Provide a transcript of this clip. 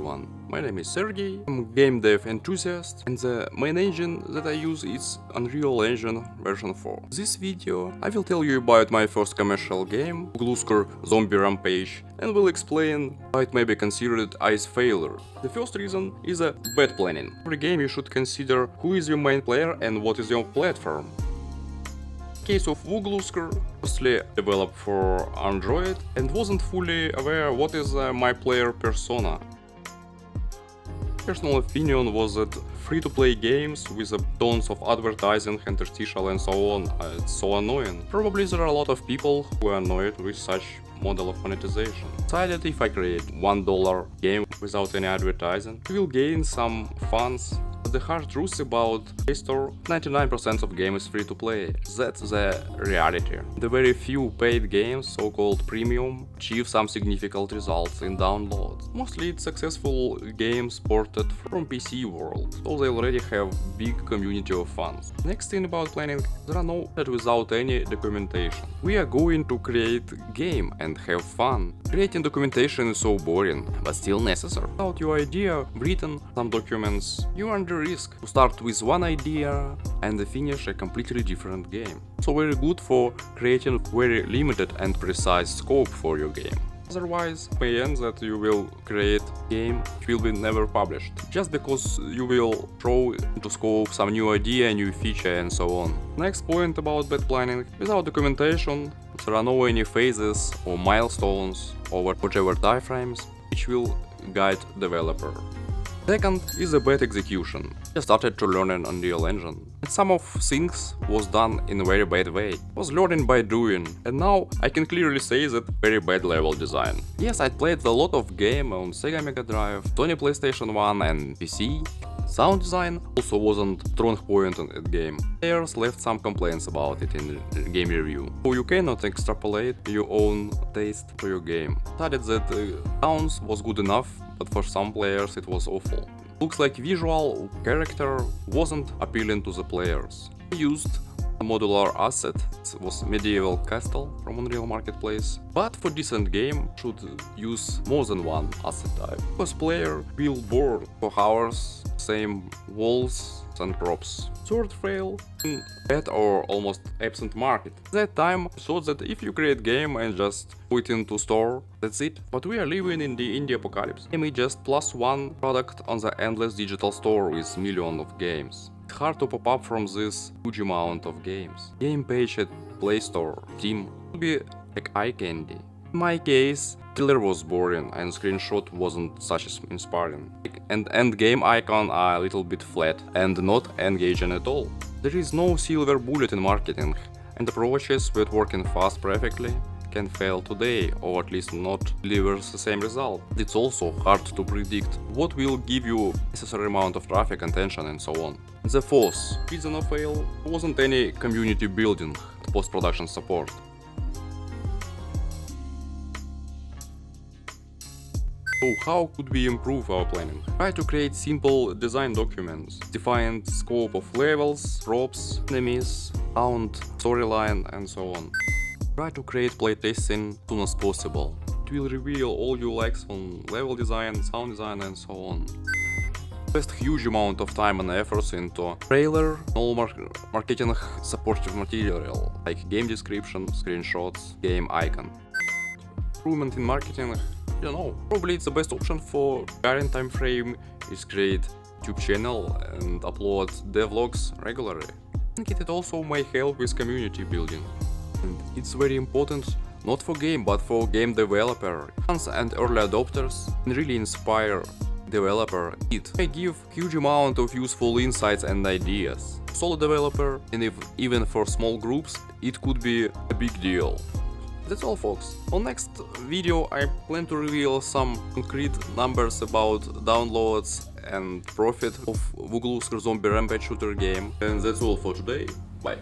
everyone, my name is Sergey, I'm game dev enthusiast, and the main engine that I use is Unreal Engine version 4. In this video I will tell you about my first commercial game, Vugluskr Zombie Rampage, and will explain why it may be considered as failure. The first reason is bad planning. Every game you should consider who is your main player and what is your platform. Case of Vugluskr, mostly developed for Android and wasn't fully aware what is my player persona. Personal opinion was that free-to-play games with tons of advertising, interstitial and so on, it's so annoying. Probably there are a lot of people who are annoyed with such model of monetization. Decided if I create $1 game without any advertising, I will gain some funds. The hard truth about Play Store, 99% of games is free to play. That's the reality. The very few paid games, so-called premium, achieve some significant results in downloads. Mostly it's successful games ported from PC world, so they already have big community of fans. Next thing about planning, there are no that without any documentation. We are going to create game and have fun. Creating documentation is so boring, but still necessary. Without your idea written, some documents, you are under risk to start with one idea and finish a completely different game. So very good for creating very limited and precise scope for your game. Otherwise, it may end that you will create a game which will be never published, just because you will throw into scope some new idea, new feature and so on. Next point about bad planning, without documentation, there are no any phases or milestones or whatever timeframes which will guide developer. Second is a bad execution. I started to learn an Unreal Engine, and some of things was done in a very bad way. I was learning by doing, and now I can clearly say that very bad level design. Yes, I played a lot of game on Sega Mega Drive, Sony PlayStation 1 and PC. Sound design also wasn't a strong point in the game. Players left some complaints about it in the game review. So you cannot extrapolate your own taste to your game. Decided that sounds was good enough, but for some players it was awful. Looks like visual character wasn't appealing to the players. I used a modular asset, it was medieval castle from Unreal Marketplace, but for decent game should use more than one asset type, because player will bore for hours, same walls and props. Third fail, bad or almost absent market. At that time I thought that if you create game and just put it into store, that's it. But we are living in the indie apocalypse. Game is just +1 product on the endless digital store with millions of games. It's hard to pop up from this huge amount of games. Game page at Play Store, Steam would be like eye candy. In my case, trailer was boring and screenshot wasn't such inspiring. And end game icon are a little bit flat and not engaging at all. There is no silver bullet in marketing, and approaches that working fast perfectly can fail today, or at least not deliver the same result. It's also hard to predict what will give you necessary amount of traffic, attention and so on. The fourth reason of fail wasn't any community building, post-production support. So how could we improve our planning? Try to create simple design documents, define scope of levels, props, enemies, sound, storyline and so on. Try to create playtesting as soon as possible. It will reveal all your likes on level design, sound design and so on. Invest huge amount of time and efforts into trailer, all marketing supportive material like game description, screenshots, game icon. Improvement in marketing, I don't know, probably it's the best option for current time frame is create YouTube channel and upload devlogs regularly. I think it also may help with community building. And it's very important not for game but for game developer. Fans and early adopters can really inspire developer. It may give huge amount of useful insights and ideas. Solo developer, and if even for small groups, it could be a big deal. That's all folks. On next video I plan to reveal some concrete numbers about downloads and profit of Vugluskr Zombie Rampage shooter game. And that's all for today. Bye.